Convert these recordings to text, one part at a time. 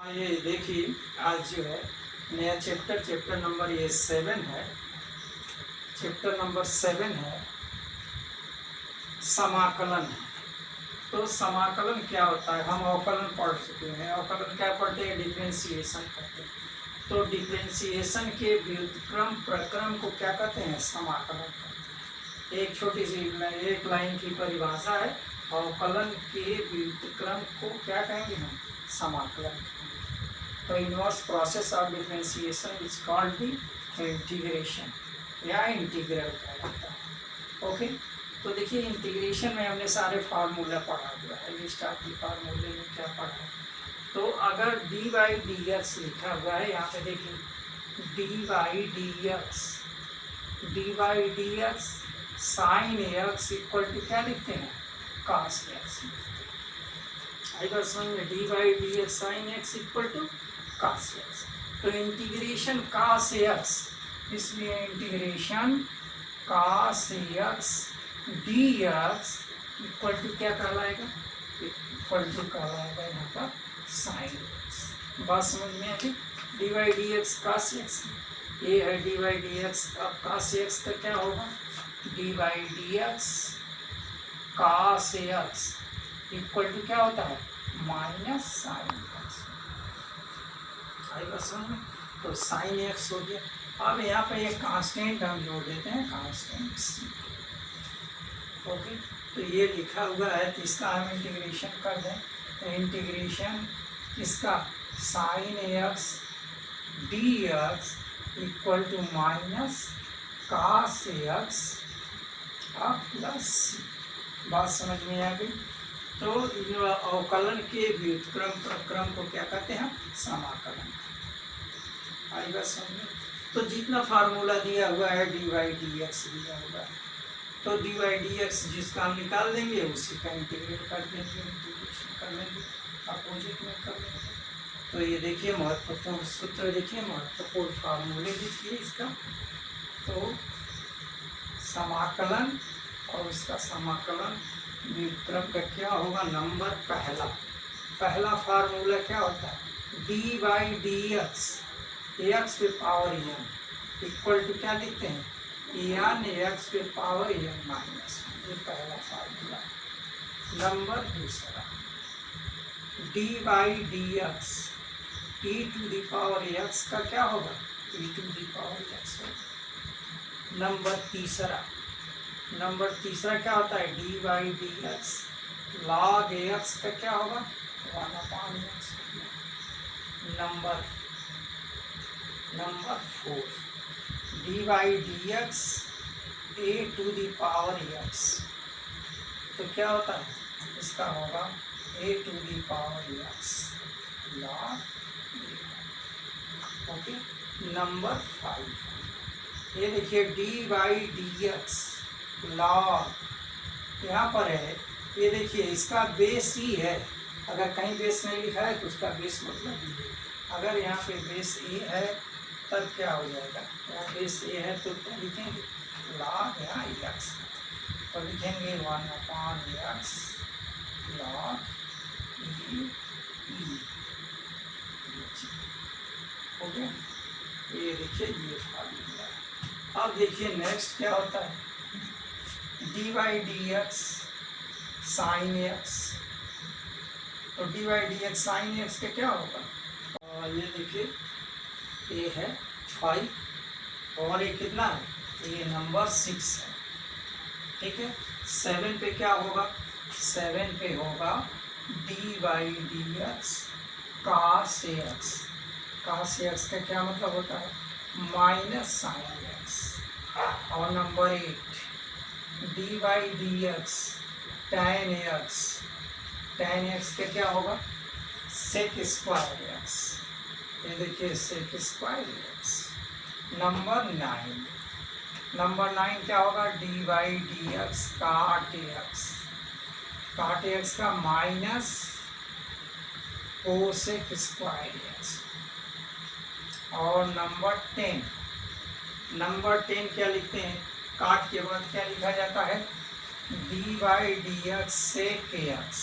ये देखिए आज जो है नया चैप्टर नंबर ये 7 है। चैप्टर नंबर 7 है समाकलन है। तो समाकलन क्या होता है, हम अवकलन पढ़ चुके हैं। अवकलन क्या पढ़ते हैं, डिफरेंशिएशन करते हैं। तो डिफरेंशिएशन के व्युत्क्रम प्रक्रम को क्या कहते हैं, समाकलन कहते हैं। एक छोटी सी एक लाइन की परिभाषा है, अवकलन के व्युत्क्रम को क्या कहेंगे हम, समाकलन। तो inverse process of differentiation is called the integration या इंटीग्रल कहलाता है। ओके, तो देखिए इंटीग्रेशन में हमने सारे फार्मूला पढ़ा हुआ है। लिस्ट ऑफ द फार्मूले में क्या पढ़ा है, तो अगर डी बाई डी एक्स लिखा हुआ है, यहाँ पे देखिए d by d x sine x equal to क्या लिखते हैं, कॉस एक्स। आई बात समझ में, d by d x sine x equal to cos x. तो इंटीग्रेशन कॉस एक्स, इसलिए integration cos x d x equal to क्या कहलाएगा, इक्वल टू कहलाएगा यहाँ पर साइन एक्स। बात समझ में आती, d by d x cos x, ये है डी बाई डी एक्स। अब कॉस एक्स का क्या होगा, d by d x cos x equal to क्या होता है, माइनस साइन एक्स। आई बात समझ में, तो साइन एक्स हो गया। अब यहाँ पे एक कांस्टेंट हम जोड़ देते हैं, कांस्टेंट सी। ओके, तो ये लिखा हुआ है, तो इसका हम इंटीग्रेशन कर दें। तो इंटीग्रेशन इसका sine x d x equal to minus cos x plus C. बात समझ में आ गई। तो अवकलन के व्युत्क्रम प्रक्रम को क्या कहते हैं, समाकलन। आई बात समझ में। तो जितना फार्मूला दिया हुआ है डी बाई डी एक्स दिया हुआ है, तो डी बाई डी एक्स जिसका हम निकाल देंगे उसी का इंटीग्रेट कर देंगे, इंटीग्रेशन कर लेंगे, अपोजिट में कर लेंगे। तो ये देखिए महत्वपूर्ण सूत्र, देखिए महत्वपूर्ण फार्मूले देखिए इसका। तो समाकलन और उसका समाकलन व्युत्क्रम का क्या होगा, नंबर पहला फार्मूला क्या होता है, d by d x x पे पावर एन इक्वल टू क्या लिखते हैं, एन एक्स पे पावर एन माइनस, ये पहला फार्मूला। नंबर दूसरा d by d x e to the power x का क्या होगा, e to the power x. Number तीसरा क्या होता है, d by d x log x का क्या होगा, 1/x। Number 4 d by d x a to the power x, तो क्या होता है, इसका होगा a to the power x log. Okay, number 5 ये देखिए d by d x log, यहाँ पर है ये देखिए इसका बेस ही है। अगर कहीं बेस नहीं लिखा है तो उसका बेस मतलब ही है। अगर यहाँ पे बेस ए है तब क्या हो जाएगा, यहाँ बेस ए है तो क्या लिखेंगे, लॉग यहाँ एक्स, तो लिखेंगे 1/x लॉग ई। ओके, ये देखिए ये फार्मूला है। अब देखिए नेक्स्ट क्या होता है, d by d x sine x. तो d by d x sine x का क्या होगा, ये देखिए ये है 5 और ये कितना है, ये नंबर 6 है। ठीक है, 7 पे क्या होगा, 7 पे होगा d by d x cos x. Cos x का क्या मतलब होता है, माइनस साइन एक्स। और number 8 D by d x tan x. Tan x का क्या होगा, सेक स्क्वायर एक्स। ये देखिए सेक स्क्वायर एक्स। नंबर 9 क्या होगा, डी बाई डी एक्स काट एक्स। काट एक्स का माइनस कोसेक स्क्वायर एक्स। और नंबर 10 क्या लिखते हैं, काट के बाद क्या लिखा जाता है, d by d x sec x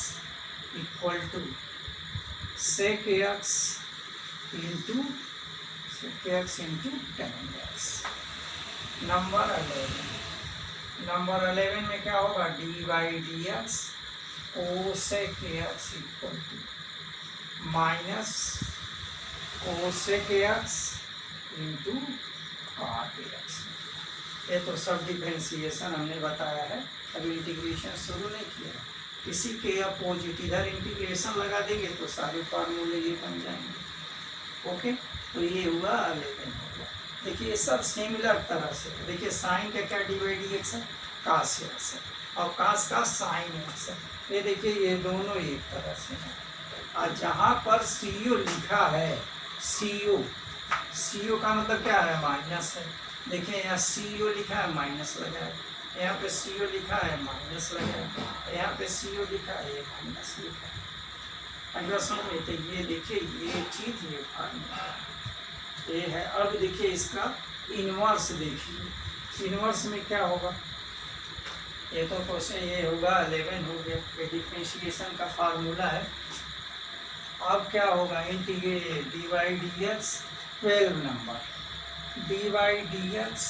equal to sec x into sec x into tan x। Number 11 में क्या होगा, d by d x cosec x equal to minus cosec x into cot x. ये तो सब differentiation हमने बताया है, अभी इंटीग्रेशन शुरू नहीं किया। इसी के अपोजिट इधर इंटीग्रेशन लगा देंगे तो सारे फार्मूले ये बन जाएंगे। ओके, तो ये हुआ 11 होगा। देखिए ये सब सिमिलर तरह से, देखिए साइन का क्या डी बाई डी एक्स है, कास एक्स है, और कास का साइन एक्स है। ये देखिए ये दोनों एक तरह से हैं। और जहाँ पर सी ओ लिखा है, सी ओ का मतलब क्या है, माइनस है। देखिए यहाँ सी ओ लिखा है, माइनस लगा है। यहाँ पे सी ओ लिखा है, माइनस लगा है। यहाँ पे सी ओ लिखा है, ये माइनस लिखा है। अगर समझ में, तो ये देखिए ये चीज़ ये फार्मूला ये है। अब देखिए इसका इन्वर्स देखिए, इन्वर्स में क्या होगा, ये तो क्वेश्चन ये होगा 11 हो गया, ये डिफ्रेंशिएशन का फार्मूला है। अब क्या होगा, integrate d by d x 12 number d by d x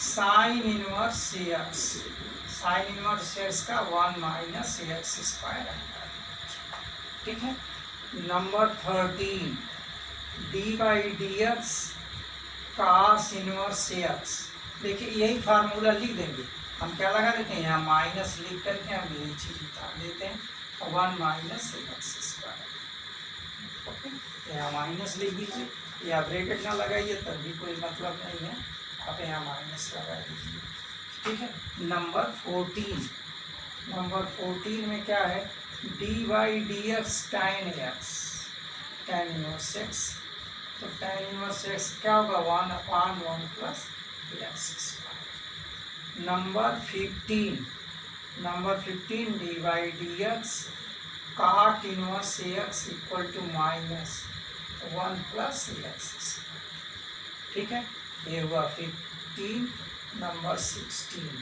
sine inverse c x, sine inverse x का 1 माइनस एक्स स्क्वायर। ठीक है। Number 13 d by d x cos inverse x. देखिए यही फार्मूला लिख देंगे हम, क्या लगा देते हैं यहाँ माइनस लिख करके हम यही चीज उतार देते हैं, 1 माइनस एक्स स्क्वायर। ओके, यहाँ माइनस लिख दीजिए, या ब्रैकेट ना लगाइए तब भी कोई मतलब नहीं है, आप यहाँ माइनस लगा दीजिए। ठीक है। नंबर 14 में क्या है, d by d x tan x, tan inverse x. तो टाइन इनवर्स एक्स क्या होगा, 1/1 plus x square. Number 15 d by d x cot inverse x equal to minus 1 plus x square. ठीक है, ये हुआ 15। Number 16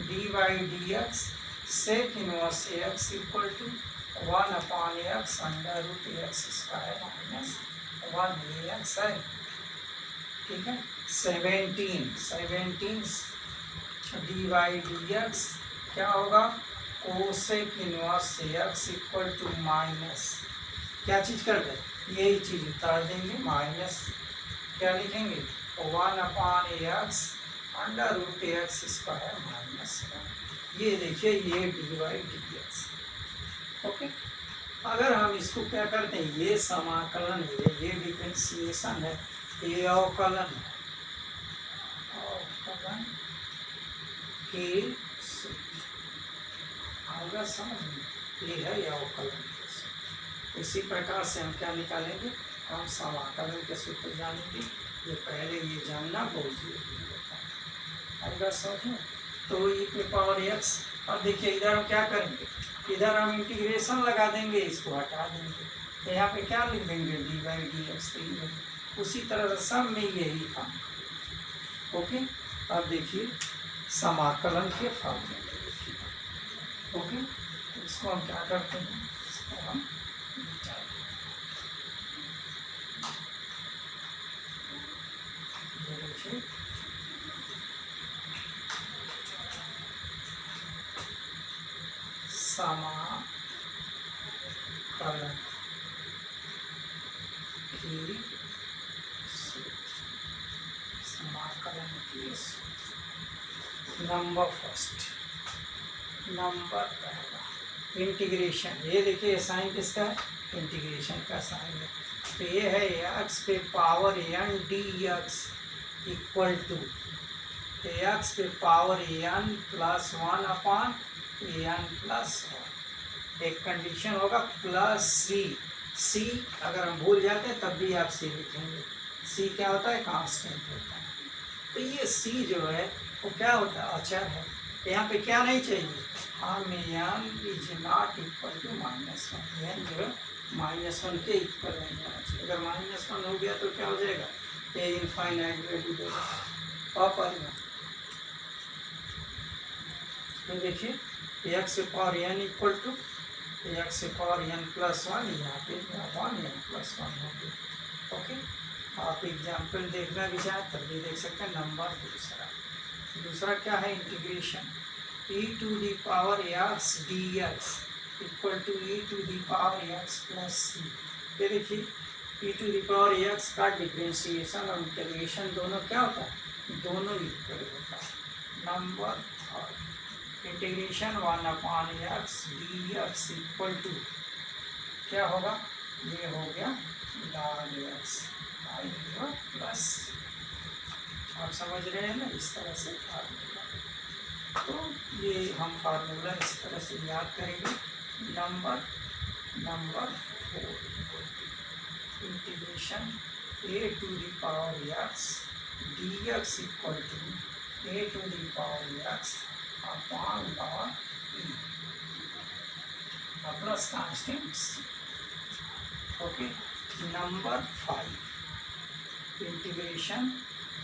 d by d x sec inverse x equal to 1/x under root x square minus 1 x है। ठीक है। 17 D by d x क्या होगा, cosec inverse x equal to minus, क्या चीज़ कर दे, यही चीज़ उतार देंगे, माइनस क्या लिखेंगे, 1/x under root x square minus 1। ये देखिए ये d by d x. Okay, अगर हम इसको क्या करते हैं, ये समाकलन है, ये डिफरेंशिएशन है, ये अवकलन है, अवकलन के सूत्र होगा, समझ में, ये है अवकलन के सूत्र। इसी प्रकार से हम क्या निकालेंगे, हम समाकलन के सूत्र जानेंगे। ये पहले ये जानना बहुत जरूरी होता है, अगर समझो तो e⁻x। और देखिए इधर हम क्या करेंगे, इधर हम इंटीग्रेशन लगा देंगे, इसको हटा देंगे, तो यहाँ पे क्या लिख देंगे, डी बाई डी एक्स। उसी तरह से सब में यही काम। ओके, अब देखिए समाकलन के फॉर्मूले देखिए। ओके, तो इसको हम क्या करते हैं, इसको हम देखिए समाकलन की समाकलन की नंबर फर्स्ट, नंबर पहला इंटीग्रेशन। ये देखिए साइन किसका है, इंटीग्रेशन का साइन है। तो ये है एक्स पे power n dx equal to x पे power n plus 1/n plus 1। एक कंडीशन होगा प्लस सी अगर हम भूल जाते हैं तब भी आप सी लिखेंगे। सी क्या होता है, कांस्टेंट होता है। तो ये सी जो है वो क्या होता है, अचर है। यहाँ पे क्या नहीं चाहिए, हम n is not equal to -1, n जो है -1 के इक्वल नहीं होना चाहिए। अगर -1 हो गया तो क्या हो जाएगा, ये इनफाइनाइट वैल्यू देगा, अपरिमित। तो देखिए x power n equal to x power n plus 1, यहाँ पे 1 n +1 हो गया। ओके, आप एग्जाम्पल देखना भी चाहें तब भी देख सकते हैं। नंबर दूसरा क्या है, integration e to the power x dx equal to e to the power x plus c। ये देखिए e to the power x का डिफरेंशिएशन और इंटीग्रेशन दोनों क्या होता है, दोनों इक्वल होता है। Number third, integration 1/x dx equal to क्या होगा, ये हो गया log x प्लस। आप समझ रहे हैं ना, इस तरह से फार्मूला। तो ये हम फार्मूला इस तरह से याद करेंगे। Number 4, integration a to the power x dx equal to a to the power x upon log e plus constant c। Okay, number 5, integration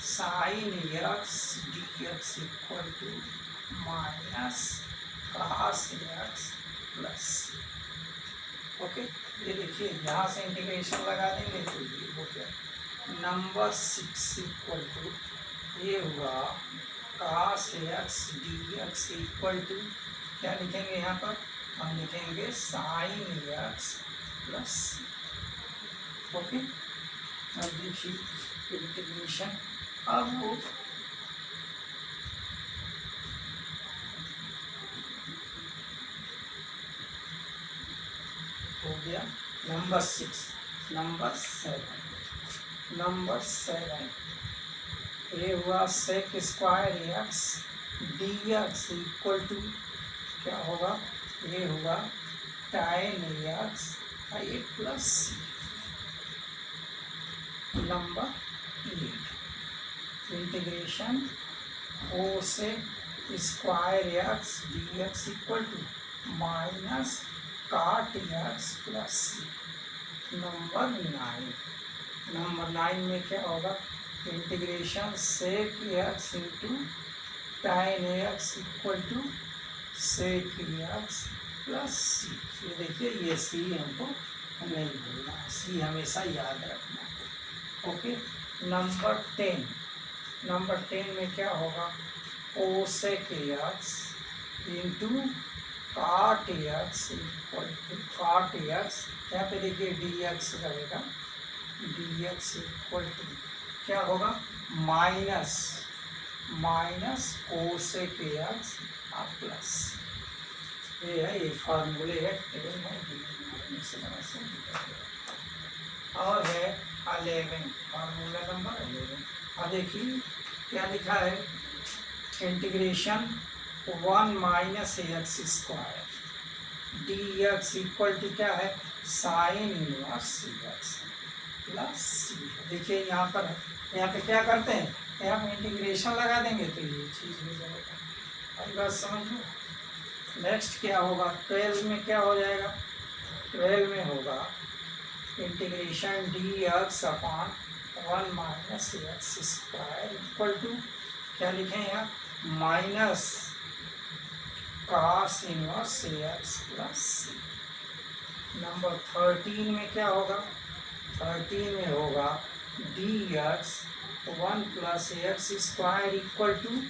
sin x dx equal to minus cos x plus. Okay, ये देखिए यहाँ से integration लगा देंगे तो ये हो गया। नंबर 6 इक्वल टू ये हुआ cos x dx equal to क्या लिखेंगे यहाँ पर, हम लिखेंगे sin x प्लस। ओके, अब देखिए इंटीग्रेशन, अब वो हो गया। नंबर 6, नंबर 7 ये हुआ sec square x dx equal to क्या होगा, ये हुआ tan x plus c। Number 8, integration cosec square x dx equal to minus cot x plus c। Number 9 में क्या होगा, integration sec x into tan x equal to sec x plus c। ये देखिए ये c हमको नहीं भूलना, c हमेशा याद रखना। ओके, नंबर 10 में क्या होगा, cosec x into cot x equal to cot x, यहाँ पे देखिए dx रहेगा, dx इक्वल टू क्या होगा, माइनस cosec x प्लस। ये है, ये फार्मूले है 10 है। और है 11, फार्मूला नंबर 11। अब देखिए क्या लिखा है, integration 1 minus x square dx equal to क्या है, sine inverse x plus c। देखिए यहाँ पर है, यहाँ पे क्या करते हैं, यहाँ पे इंटीग्रेशन लगा देंगे तो ये चीज़ हो जाएगा। अभी बात समझ लो। नेक्स्ट क्या होगा, 12 में क्या हो जाएगा, 12 में होगा integration dx upon 1 minus x square equal to क्या लिखें यहाँ, minus cos inverse x plus c। Number 13 में क्या होगा, 13 में होगा dx 1 plus x square equal to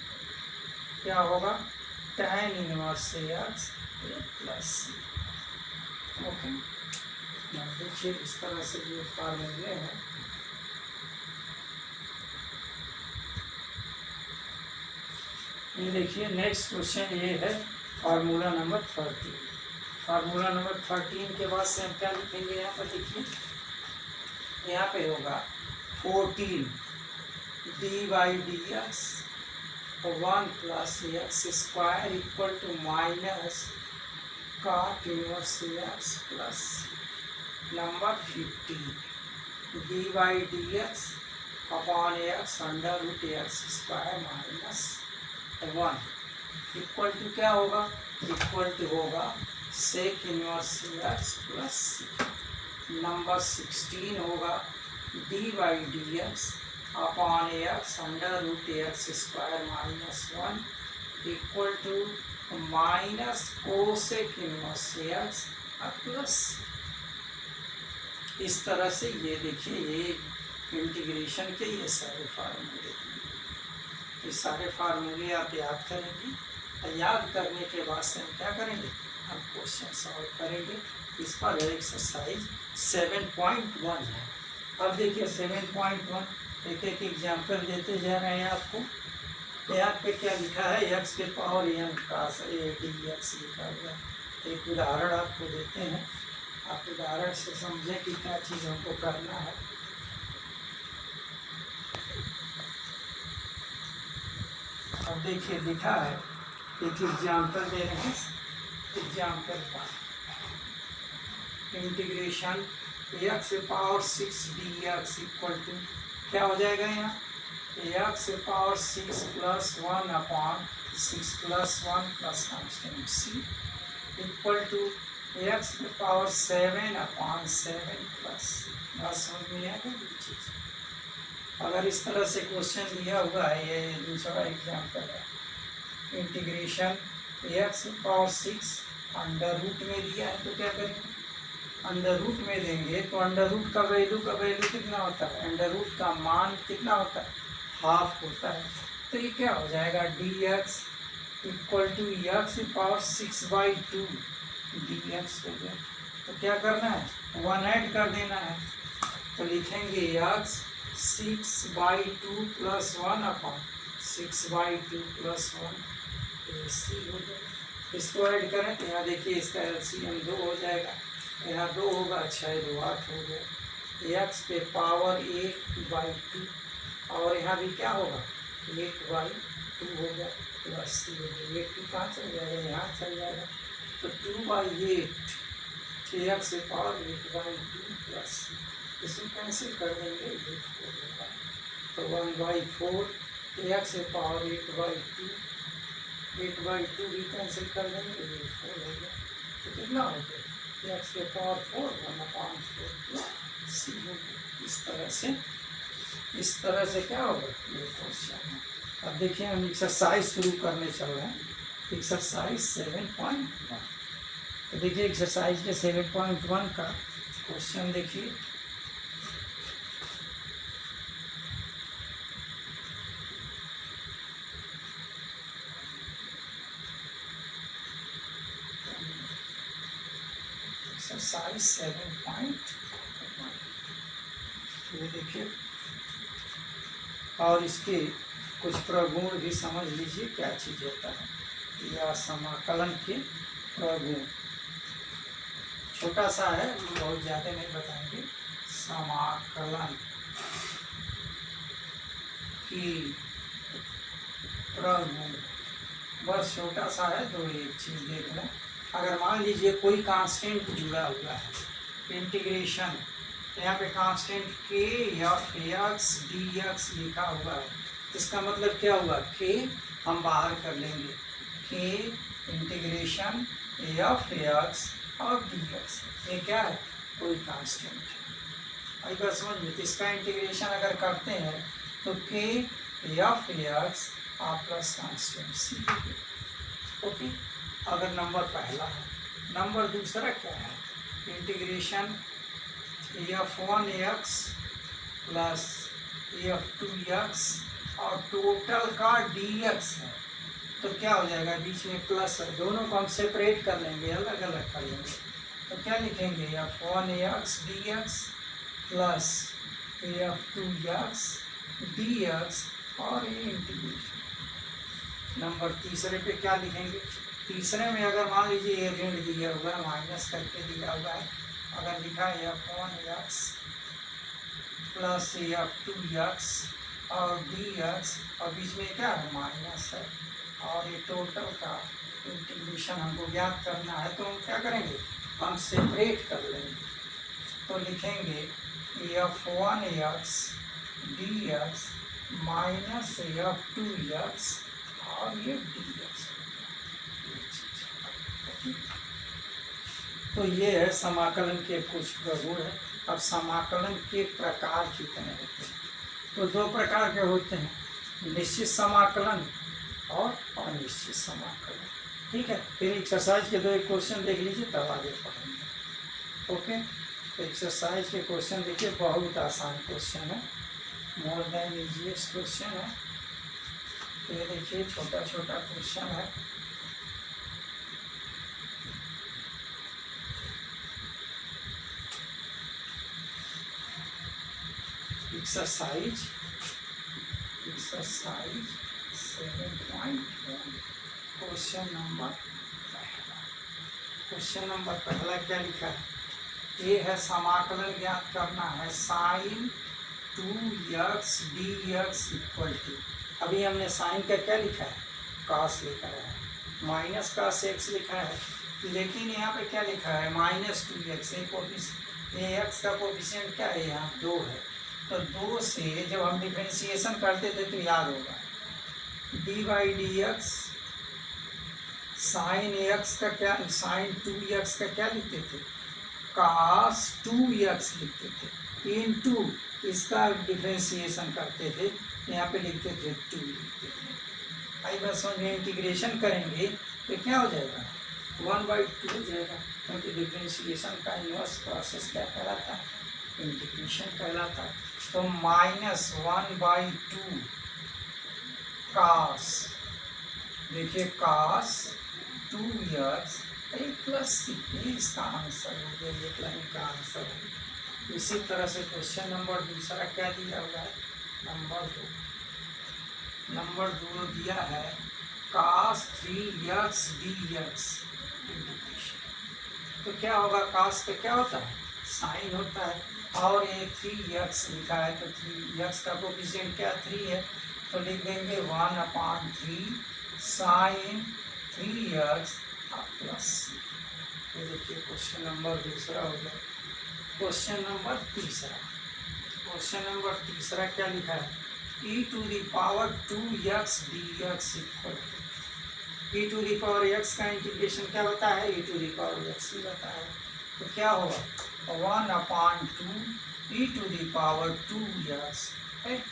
क्या होगा, tan inverse x plus c। Okay, देखिए इस तरह से ये फार्मूले हैं। ये देखिए नेक्स्ट क्वेश्चन ये है फार्मूला नंबर 13। फार्मूला नंबर 13 के बाद से हम क्या लिखेंगे, यहाँ पर देखिए, यहाँ पे होगा 14 d by d x 1 plus x square equal to minus cot inverse x plus. Number 15 d by d x upon x under root x square minus 1 equal to क्या होगा, इक्वल टू होगा sec inverse x plus c। Number 16 होगा d by d x upon x under root x square minus 1 equal to minus cosec inverse x plus. इस तरह से ये देखिए, ये इंटीग्रेशन के ये सारे फार्मूले, ये सारे फार्मूले आप याद करेंगे। और याद करने के बाद से हम क्या करेंगे, हम क्वेश्चन सॉल्व करेंगे। इस पर एक्सरसाइज 7.1 है। अब देखिए 7.1 एक एक एग्जाम्पल देते जा रहे हैं आपको। यहाँ पे क्या लिखा है, एक्स के पावर एन का डी एक्स लिखा हुआ है। एक उदाहरण आपको देते हैं, आप उदाहरण से समझें कि क्या चीज़ हमको करना है। अब देखिए लिखा है, एक एग्जाम्पल दे रहे हैं। एग्जाम्पल का integration x power 6 d x equal to क्या हो जाएगा, यहाँ x power 6 plus 1 upon 6 plus 1 plus constant c equal to x power 7 upon 7 plus. बात समझ में आएगा ये चीज़। अगर इस तरह से क्वेश्चन दिया हुआ है, ये दूसरा एग्जाम्पल है, integration x power 6 under root में दिया है, तो क्या करेंगे, अंडर रूट में देंगे तो अंडर रूट का वैल्यू कितना होता है, अंडर रूट का मान कितना होता है, हाफ होता है। तो ये क्या हो जाएगा, d x equal to x power 6/2 d x हो गया। तो क्या करना है, 1 ऐड कर देना है। तो लिखेंगे एक्स 6/2 प्लस 1 अपॉन 6/2 प्लस 1 सी हो गया। इसको ऐड करें तो यहाँ देखिए इसका एलसीएम 2 हो जाएगा, यहाँ 2 होगा, 6 2 8 हो गया। एक्स पे पावर 8/2 और यहाँ भी क्या होगा 8/2 हो गया प्लस सी हो गया। 8 2 कहाँ चल जाएगा, यहाँ चल जाएगा। तो 2/8 एक्स पे पावर 8/2 प्लस सी, इसको कैंसिल कर देंगे, ये 4 होगा। तो 1/4 एक्स पे पावर 8/2 भी कैंसिल कर देंगे, ये 4 हो गया। तो कितना हो गया, एक्स पे पावर 4 1/4 सी हो गया। इस तरह से क्या होगा, ये क्वेश्चन है। अब देखिए हम एक्सरसाइज शुरू करने चल रहे हैं, एक्सरसाइज 7.1। तो देखिए एक्सरसाइज के 7.1 का क्वेश्चन देखिए। एक्सरसाइज 7.1 ये देखिए, और इसके कुछ प्रगुण भी समझ लीजिए क्या चीज़ होता है। या समाकलन के प्रगुण, छोटा सा है, बहुत ज़्यादा नहीं बताएंगे। समाकलन की प्रगुण बस छोटा सा है, तो एक चीज़ देख लें। अगर मान लीजिए कोई कांस्टेंट जुड़ा हुआ है, इंटीग्रेशन यहाँ पे कांस्टेंट के एफ एक्स डी एक्स लिखा हुआ है, इसका मतलब क्या हुआ, के हम बाहर कर लेंगे, के इंटीग्रेशन एफ एक्स और डी एक्स, ये क्या है, कोई कांस्टेंट है। एक बार समझ में, इसका इंटीग्रेशन अगर करते हैं तो के एफ एक्स और प्लस कांस्टेंट सी। ओके, अगर नंबर पहला है। नंबर दूसरा क्या है, integration f1 x plus f2 x और टोटल का dx है। तो क्या हो जाएगा, बीच में प्लस है, दोनों को हम सेपरेट कर लेंगे, अलग अलग कर लेंगे। तो क्या लिखेंगे, f1 x dx plus f2 x dx और ये इंटीग्रेशन। नंबर तीसरे पे क्या लिखेंगे, तीसरे में अगर मान लीजिए ये ऋण दिया हुआ है, माइनस करके दिया हुआ है, अगर लिखा है f1 x plus f2 x और dx और बीच में क्या है, माइनस है, और ये टोटल का इंटीग्रेशन हमको ज्ञात करना है। तो हम क्या करेंगे, हम सेपरेट कर लेंगे। तो लिखेंगे f1 x dx minus f2 x और ये dx। तो ये है समाकलन के कुछ प्रगुण है। अब समाकलन के प्रकार कितने होते हैं, तो 2 प्रकार के होते हैं, निश्चित समाकलन और अनिश्चित समाकलन। ठीक है, फिर एक्सरसाइज के 2 क्वेश्चन देख लीजिए, तब आगे पढ़ेंगे। ओके। एक्सरसाइज के क्वेश्चन देखिए बहुत आसान क्वेश्चन है, मोर देन इजीएस्ट क्वेश्चन है। ये देखिए छोटा छोटा क्वेश्चन है। एक्सरसाइज 7.1 क्वेश्चन नंबर पहला क्या लिखा है? ये है समाकलन ज्ञात करना है sign 2x dx equal to, अभी हमने साइन का क्या लिखा है? cos लिखा है, माइनस cos x लिखा है, लेकिन यहाँ पे क्या लिखा है? -2x। ये x का कोफिशिएंट क्या है? यहाँ 2 है। तो 2 से जब हम डिफरेंशिएशन करते थे तो याद होगा d/dx साइन x का क्या, साइन 2x का क्या लिखते थे? cos 2x लिखते थे, इनटू इसका डिफरेंशिएशन करते थे, यहाँ पे लिखते थे 2 लिखते थे। आई बात समझ में? इंटीग्रेशन करेंगे तो क्या हो जाएगा? 1/2 हो जाएगा, क्योंकि डिफरेंशिएशन का इनवर्स प्रोसेस क्या कहलाता है? इंटीग्रेशन कहलाता है। तो -1/2 cos, देखिए cos 2x प्लस इसका आंसर हो गया, ये लाइन का आंसर है। इसी तरह से क्वेश्चन नंबर दूसरा क्या दिया हुआ है? नंबर 2 दिया है cos 3x dx इंटीग्रेशन। तो क्या होगा? cos पे क्या होता है? साइन होता है, और ये 3x लिखा है, तो 3x का कोफिशिएंट क्या? 3 है, तो लिख देंगे 1/3 साइन 3x प्लस। ये देखिए क्वेश्चन नंबर दूसरा हो गया। क्वेश्चन नंबर तीसरा क्या लिखा है? e⁻² 2x dx equal to, e⁻x का इंटीग्रेशन क्या होता है? e⁻x ही होता है। तो क्या होगा? 1/2 e⁻2x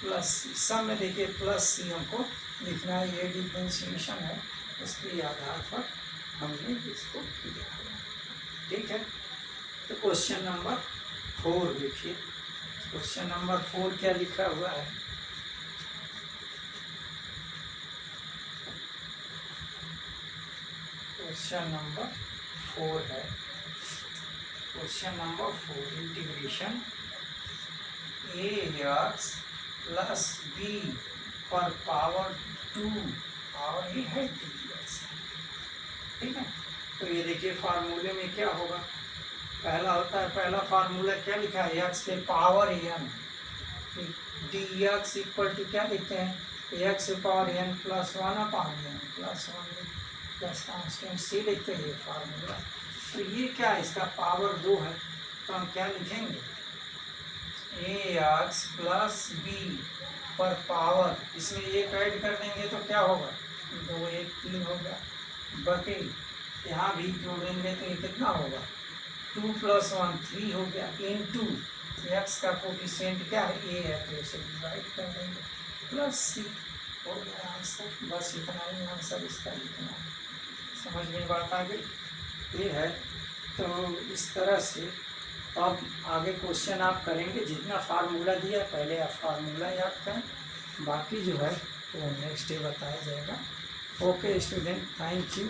प्लस सी। सब में देखिए प्लस सी हमको लिखना है, ये डिफरेंशिएशन है, उसके आधार पर हमने इसको किया है। ठीक है, तो क्वेश्चन नंबर 4 देखिए। क्वेश्चन नंबर 4 क्या लिखा हुआ है? क्वेश्चन नंबर 4 है, question number 4 integration ax plus b पर पावर 2 और ये है dx। ठीक है, तो ये देखिए फार्मूले में क्या होगा? पहला होता है, पहला फार्मूला क्या लिखा है? x के power n dx equal to क्या लिखते हैं? x के power n plus 1/n plus 1 plus constant c लिखते हैं, ये फार्मूला। तो ये क्या है? इसका पावर 2 है, तो हम क्या लिखेंगे? ax प्लस b पर पावर, इसमें एक ऐड कर देंगे तो क्या होगा? 2 1 3 होगा, बटे यहाँ भी जोड़ेंगे तो ये कितना होगा? 2 + 1 3 हो गया, इनटू x का कोफिशिएंट क्या है? a है, तो इसे डिवाइड कर देंगे, प्लस c हो गया आंसर। बस इतना ही आंसर इसका लिखना है। समझ में बात आ गई? ये है। तो इस तरह से अब आगे क्वेश्चन आप करेंगे, जितना फार्मूला दिया पहले आप फार्मूला याद करें, बाकी जो है वो नेक्स्ट डे बताया जाएगा। Okay student, thank you.